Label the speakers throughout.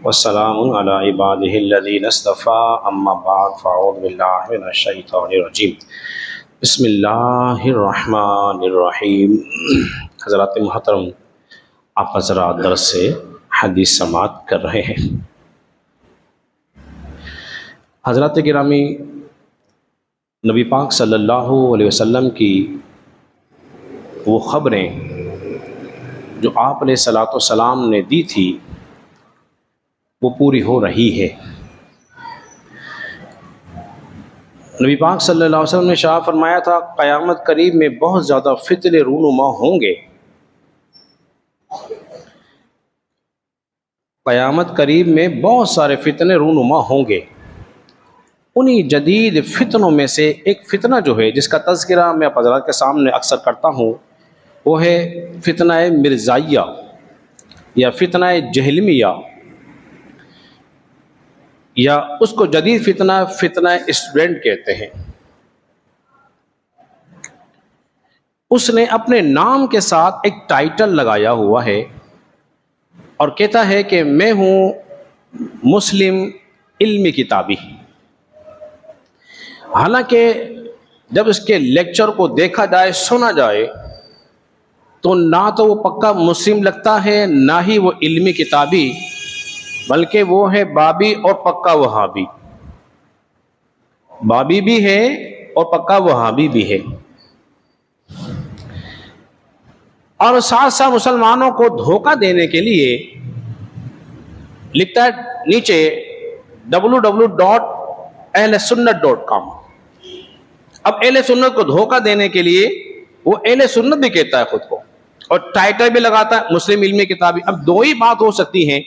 Speaker 1: वस्सलामुन अला इबादिहिल्लज़ीना इस्तफ़ा अम्मा बअद फ़अऊज़ु बिल्लाहि मिनश शैतानिर रजीम बिस्मिल्लाहिर्रहमानिर्रहीम। हज़रात मुहतरम, आप हज़रात दर्स से हदीस समाअत कर रहे हैं। हज़रात गिरामी, नबी पाक सल्लल्लाहु अलैहि वसल्लम की वो ख़बरें जो आप अलैहिस्सलातु वस्सलाम ने दी थी वो पूरी हो रही है। नबी पाक सल्लल्लाहु अलैहि वसल्लम ने शाह फरमाया था, क़यामत करीब में बहुत ज़्यादा फितने रूनुमा होंगे। क़यामत करीब में बहुत सारे फितने रूनुमा होंगे। उन्हीं जदीद फितनों में से एक फ़ितना जो है, जिसका तज़किरा मैं आप हज़रात के सामने अक्सर करता हूँ, वो है फ़ितना मिर्ज़ाइया या फ़ितना जहलमिया, या उसको जदीद फ़ितना स्टूडेंट कहते हैं। उसने अपने नाम के साथ एक टाइटल लगाया हुआ है और कहता है कि मैं हूँ मुस्लिम इल्मी किताबी। हालांकि जब इसके लेक्चर को देखा जाए, सुना जाए, तो ना तो वो पक्का मुस्लिम लगता है, ना ही वो इल्मी किताबी, बल्कि वो है बाबी और पक्का वहाबी। बाबी भी है और पक्का वहाबी भी है, और साथ साथ मुसलमानों को धोखा देने के लिए लिखता है नीचे www.ahlesunnat.com। अब अहले सुन्नत को धोखा देने के लिए वो अहले सुन्नत भी कहता है खुद को, और टाइटल भी लगाता है मुस्लिम इल्मी किताबी। अब दो ही बात हो सकती है,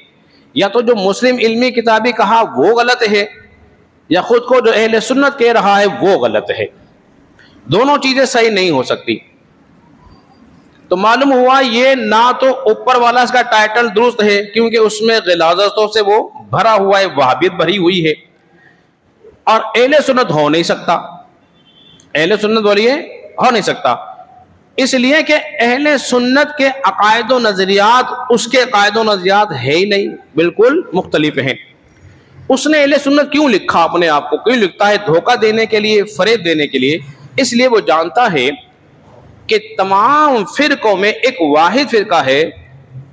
Speaker 1: या तो जो मुस्लिम इल्मी किताबी कहा वो गलत है, या खुद को जो अहले सुन्नत कह रहा है वो गलत है। दोनों चीजें सही नहीं हो सकती। तो मालूम हुआ ये ना तो ऊपर वाला इसका टाइटल दुरुस्त है, क्योंकि उसमें गिलाजतों से वो भरा हुआ है, वहाबियत भरी हुई है, और अहले सुन्नत हो नहीं सकता। अहले सुन्नत बोलिए हो नहीं सकता, इसलिए कि अहले सुन्नत के अकायद व नजरियात उसके अकायद व नजरियात है ही नहीं, बिल्कुल मुख्तलिफ हैं। उसने अहले सुन्नत क्यों लिखा, अपने आप को क्यों लिखता है? धोखा देने के लिए, फरेब देने के लिए। इसलिए वो जानता है कि तमाम फिरकों में एक वाहिद फिरका है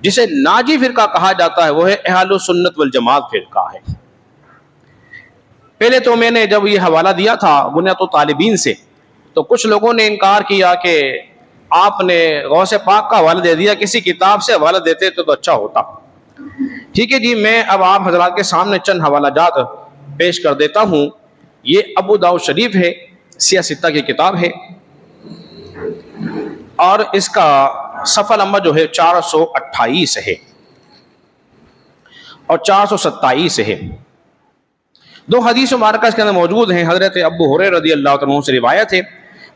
Speaker 1: जिसे नाजी फिरका कहा जाता है, वो है अहलुस सुन्नत वल जमात फिरका है। पहले तो मैंने जब ये हवाला दिया था बुनियाद तालिबीन से, तो कुछ लोगों ने इनकार किया कि आपने गौसे पाक का हवाला दे दिया, किसी किताब से हवाला देते तो अच्छा होता। ठीक है जी, मैं अब आप हजरात के सामने चंद हवाला जात पेश कर देता हूँ। ये अबू दाऊद शरीफ है, सिया सित्ता की किताब है, और इसका सफ़ा नंबर जो है 428 है और 427 है। दो हदीस मुबारक इसके अंदर मौजूद हैं। हजरत अबू हुरैरा रज़ियल्लाहु अन्हु से रिवायत है।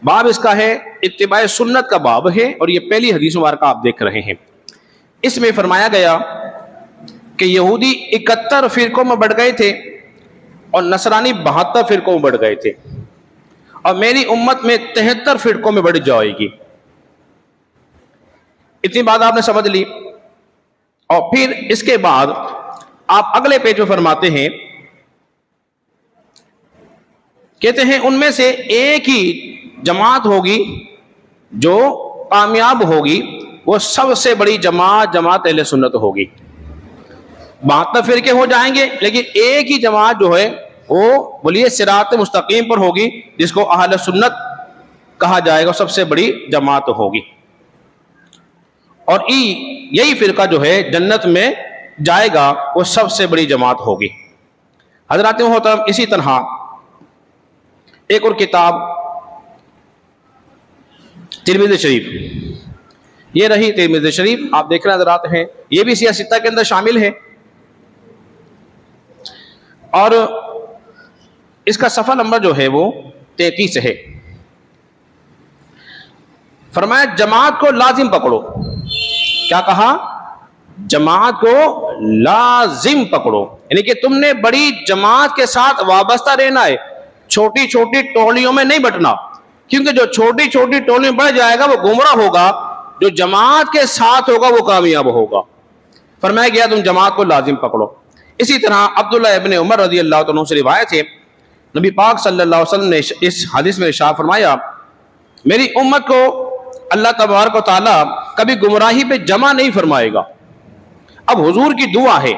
Speaker 1: बाब इसका है इत्तिबाए सुन्नत का बाब है, और ये पहली हदीस मुबारक आप देख रहे हैं। इसमें फरमाया गया कि यहूदी 71 फिरकों में बढ़ गए थे और नसरानी 72 फिरकों में बढ़ गए थे, और मेरी उम्मत में 73 फिरकों में बढ़ जाएगी। इतनी बात आपने समझ ली। और फिर इसके बाद आप अगले पेज में फरमाते हैं, कहते हैं उनमें से एक ही जमात होगी जो कामयाब होगी, वो सबसे बड़ी जमात अहले सुन्नत होगी। 72 फिरके हो जाएंगे, लेकिन एक ही जमात जो है वो बोलिए सिरात मुस्तकीम पर होगी, जिसको अहले सुन्नत कहा जाएगा, सबसे बड़ी जमात होगी। और यही फिरका जो है जन्नत में जाएगा, वो सबसे बड़ी जमात होगी। हजरात मोहतरम, इसी तरह एक और किताब तिरमिज़ी शरीफ, ये रही तिरमिज़ी शरीफ, आप देख रहे हजरात हैं, ये भी सिया सित्ता के अंदर शामिल है, और इसका सफ़ा नंबर जो है वो 33 है। फरमाया जमात को लाजिम पकड़ो। क्या कहा? जमात को लाजिम पकड़ो, यानी कि तुमने बड़ी जमात के साथ वाबस्ता रहना है, छोटी छोटी टोलियों में नहीं बटना, क्योंकि जो छोटी छोटी टोलियों में बढ़ जाएगा वो गुमराह होगा, जो जमात के साथ होगा वो कामयाब होगा। फरमाया गया तुम जमात को लाजिम पकड़ो। इसी तरह अब्दुल्लाह इब्न उमर रज़ी अल्लाह तआला से रिवायत है, नबी पाक सल्लल्लाहु अलैहि वसल्लम ने इस हदीस में इरशाद फरमाया, मेरी उम्मत को अल्लाह तबारक व तआला कभी गुमराही पे जमा नहीं फरमाएगा। अब हुजूर की दुआ है,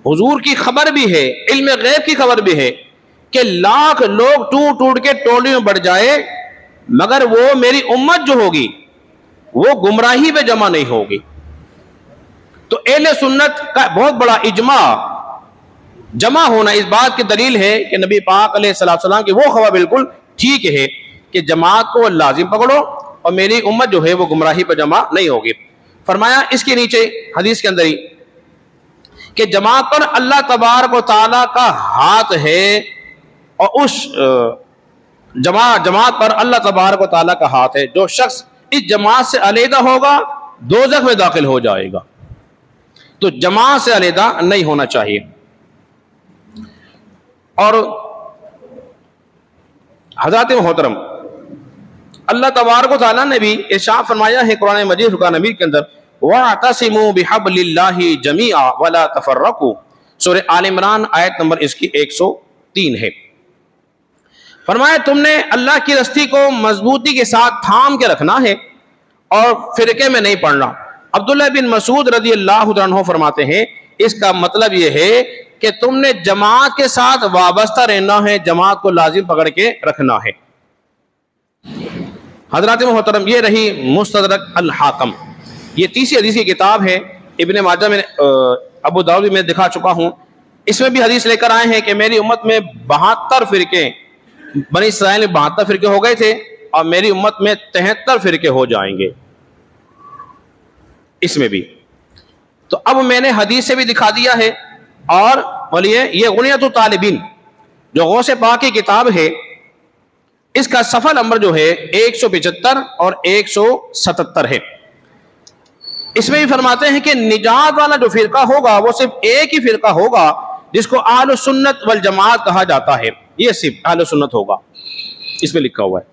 Speaker 1: हुजूर की खबर भी है, इल्म गैब की खबर भी है कि लाख लोग टूट टूट के टोली में बढ़ जाए, मगर वो मेरी उम्मत जो होगी वो गुमराही पे जमा नहीं होगी। तो अहले सुन्नत का बहुत बड़ा इजमा जमा होना इस बात की दलील है कि नबी पाक अलैहिस्सलाम की वो खबर बिल्कुल ठीक है कि जमात को लाजिम पकड़ो और मेरी उम्मत जो है वो गुमराही पर जमा नहीं होगी। फरमाया इसके नीचे हदीस के अंदर ही कि जमात पर अल्लाह तबारक व तआला का हाथ है और उस जमात पर अल्लाह तबारक व तआला का हाथ है। जो शख्स इस जमात से अलहदा होगा दोज़ख में दाखिल हो जाएगा। तो जमात से अलहदा नहीं होना चाहिए। और हज़रत मोहतरम अल्लाह तबारक व तआला ने भी इरशाद फरमाया है कुरान मजीद फुरकान हमीद के अंदर, वअतसिमू बिहब्लिल्लाहि जमीआ वला तफर्रकू, सूरह आल इमरान आयत नंबर इसकी 103 है। फरमाया तुमने अल्लाह की रस्सी को मजबूती के साथ थाम के रखना है और फिरके में नहीं पड़ना। अब्दुल्लाह बिन मसूद रज़ी अल्लाह अन्हु फरमाते हैं इसका मतलब यह है कि तुमने जमात के साथ वाबस्ता रहना है, जमात को लाजिम पकड़ के रखना है। हजरत मोहतरम ये रही मुस्तदरक अल हाकम, ये तीसरी हदीस की किताब है। इब्ने माजा में अबू दाऊद में दिखा चुका हूँ। इसमें भी हदीस लेकर आए हैं कि मेरी उम्मत में 72 फिरके, बनी इसराइल में 72 फिरके हो गए थे और मेरी उम्मत में 73 फिरके हो जाएंगे। इसमें भी तो अब मैंने हदीस से भी दिखा दिया है। और बोलिए ये गुनियत तालिबीन जो गौसे पाक की किताब है, इसका सफा नंबर जो है 175 और 177 है। इसमें भी फरमाते हैं कि निजात वाला जो फिरका होगा वो सिर्फ एक ही फिरका होगा जिसको अहले सुन्नत वल जमात कहा जाता है। ये सिर्फ अहले सुन्नत होगा, इसमें लिखा हुआ है।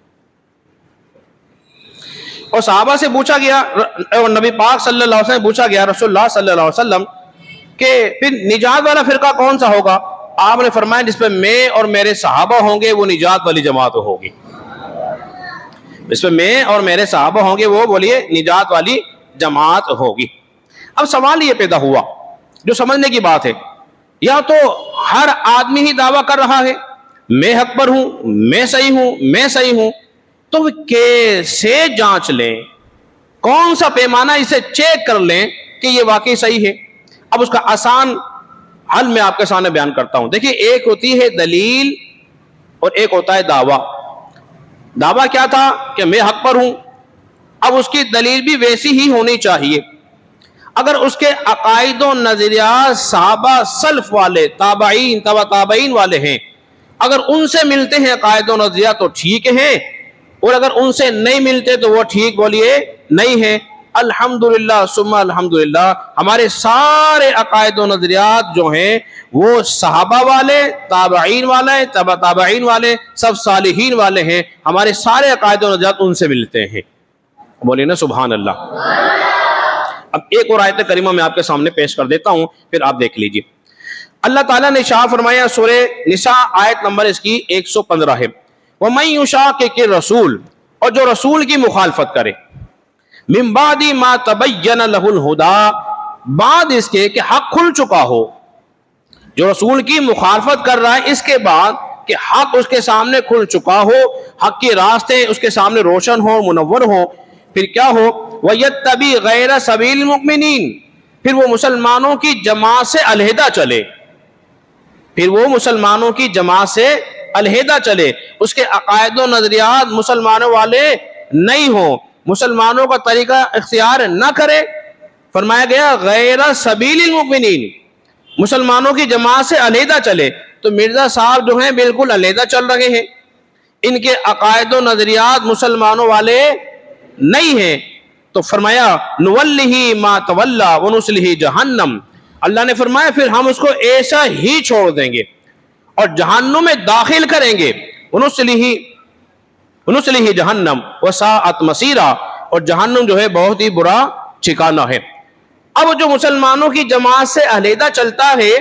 Speaker 1: और सहाबा से पूछा गया और नबी पाक सल्लल्लाहु अलैहि वसल्लम पूछा गया रसूलुल्लाह सल्लल्लाहु अलैहि वसल्लम के फिर निजात वाला फिरका कौन सा होगा? आपने फरमाया जिस पर मैं और मेरे सहाबा होंगे वो निजात वाली जमात होगी। जिस पर मैं और मेरे सहाबा होंगे वो बोलिए निजात वाली जमात होगी। अब सवाल ये पैदा हुआ जो समझने की बात है, या तो हर आदमी ही दावा कर रहा है मैं हक पर हूं, मैं सही हूं, मैं सही हूं, तो कैसे जांच लें, कौन सा पैमाना इसे चेक कर लें कि ये वाकई सही है? अब उसका आसान हल मैं आपके सामने बयान करता हूं। देखिए, एक होती है दलील और एक होता है दावा। दावा क्या था कि मैं हक पर हूं, अब उसकी दलील भी वैसी ही होनी चाहिए। अगर उसके अकायद व नजरियात सहाबा सल्फ वाले ताबईन तबा ताबईन वाले हैं, अगर उनसे मिलते हैं अकायद व नजरियात तो ठीक है, और अगर उनसे नहीं मिलते तो वो ठीक बोलिए नहीं है। अल्हम्दुलिल्लाह सुम्मा अल्हम्दुलिल्लाह, हमारे सारे अकायद व नजरियात जो हैं वो सहाबा वाले, ताबईन वाले, तबा ताबईन वाले, सब सालिहीन वाले हैं। हमारे सारे अकायद व नजरियात उनसे मिलते हैं। बोलिए ना सुभान अल्लाह। अब एक और आयत करीमा मैं आपके सामने पेश कर देता हूं, फिर आप देख लीजिए। अल्लाह ताला ने शाह फरमाया सूरे निसा आयत नंबर इसकी 115 है, वमन युशाक़िक़ि रसूल, और जो रसूल की मुखालफत करे, मिन बादी मा तबय्यन लहुल हुदा, बाद इसके कि हक खुल चुका हो। जो रसूल की मुखालफत कर रहा है इसके बाद कि हक उसके सामने खुल चुका हो, हक के रास्ते उसके सामने रोशन हो, मुनव्वर हो, फिर क्या हो, वयत्तबी गैर सबील मुमिनीन, फिर वो मुसलमानों की जमात से अलहदा चले, फिर वो मुसलमानों की जमात से अलहदा चले, उसके अकायद व नजरियात मुसलमानों वाले नहीं हो, मुसलमानों का तरीका इख्तियार न करे। फरमाया गया गैर सबील मुमिनीन, मुसलमानों की जमात से अलहदा चले। तो मिर्जा साहब जो हैं बिल्कुल अलहदा चल रहे हैं, इनके अकायद व नजरियात मुसलमानों वाले नहीं है। तो फरमाया नुवल्लिही मा तवल्ला व नुस्लिही जहन्नम, अल्लाह ने फरमाया फिर हम उसको ऐसा ही छोड़ देंगे और जहन्नुम में दाखिल करेंगे। उनुसलिही जहन्नम वसाअत मसीरा, और जहन्नुम जो है बहुत ही बुरा ठिकाना है। अब जो मुसलमानों की जमात से अलहदा चलता है,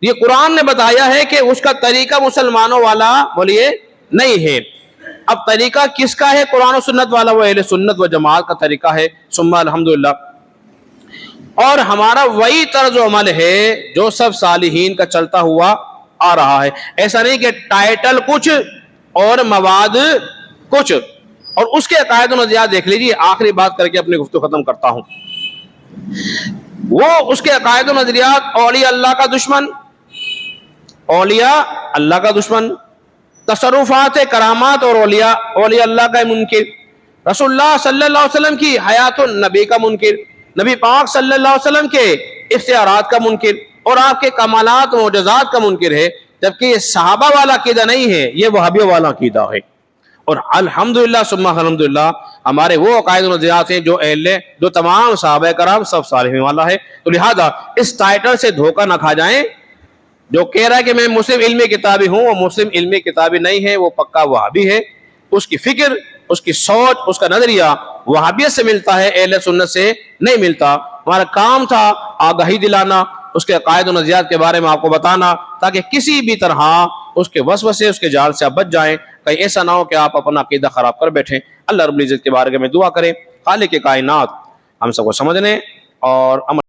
Speaker 1: ये कुरान ने बताया है कि उसका तरीका मुसलमानों वाला बोलिए नहीं है। अब तरीका किसका है? कुरान और सुन्नत वाला, वो अहले सुन्नत व जमात का तरीका है। सुम्मा अल्हम्दुलिल्लाह। और हमारा वही तर्ज अमल है जो सब सालिहीन का चलता हुआ आ रहा है। ऐसा नहीं कि टाइटल कुछ और मवाद कुछ, और उसके अकायद और नज़रियात देख लीजिए। आखिरी बात करके अपनी गुफ्तगू खत्म करता हूं। वो उसके अकायद और नज़रियात, औलिया अल्लाह का दुश्मन, औलिया अल्लाह का दुश्मन, तसर्रुफात करामात और औलिया अल्लाह का मुनकिर, रसूलुल्लाह सल्लल्लाहु अलैहि वसल्लम की हयातुन नबी का मुनकिर, नबी पाक सल्लल्लाहु अलैहि वसल्लम के इख्तियारात का मुनकिर और आपके कमालात और मोजज़ात का मुनकिर है। जबकि ये सहाबा वाला अकीदा नहीं है, ये वहाबियों वाला अकीदा है। और अल्हम्दुलिल्लाह सुम्मा अल्हम्दुलिल्लाह हमारे वो अकायद और नज़रियात हैं जो तमाम सहाबा कराम सब सालिहीन वाला है। तो लिहाजा इस टाइटल से धोखा ना खा जाएं। जो कह रहा है कि मैं मुस्लिम इल्मी किताबी हूं, वो मुस्लिम इल्मी किताबी नहीं है, वो पक्का वहाबी है। उसकी फिक्र, उसकी सोच, उसका नजरिया वहाबियत से मिलता है, अहले सुन्नत से नहीं मिलता। हमारा काम था आगाही दिलाना, उसके अकायद और नज़रियात के बारे में आपको बताना, ताकि किसी भी तरह उसके वसवसे, उसके जाल से आप बच जाएं। कहीं ऐसा ना हो कि आप अपना अकीदा खराब कर बैठें। अल्लाह रब्बुल इज्जत के बारे में दुआ करें, खालिक कायनात हम सबको समझने और अमल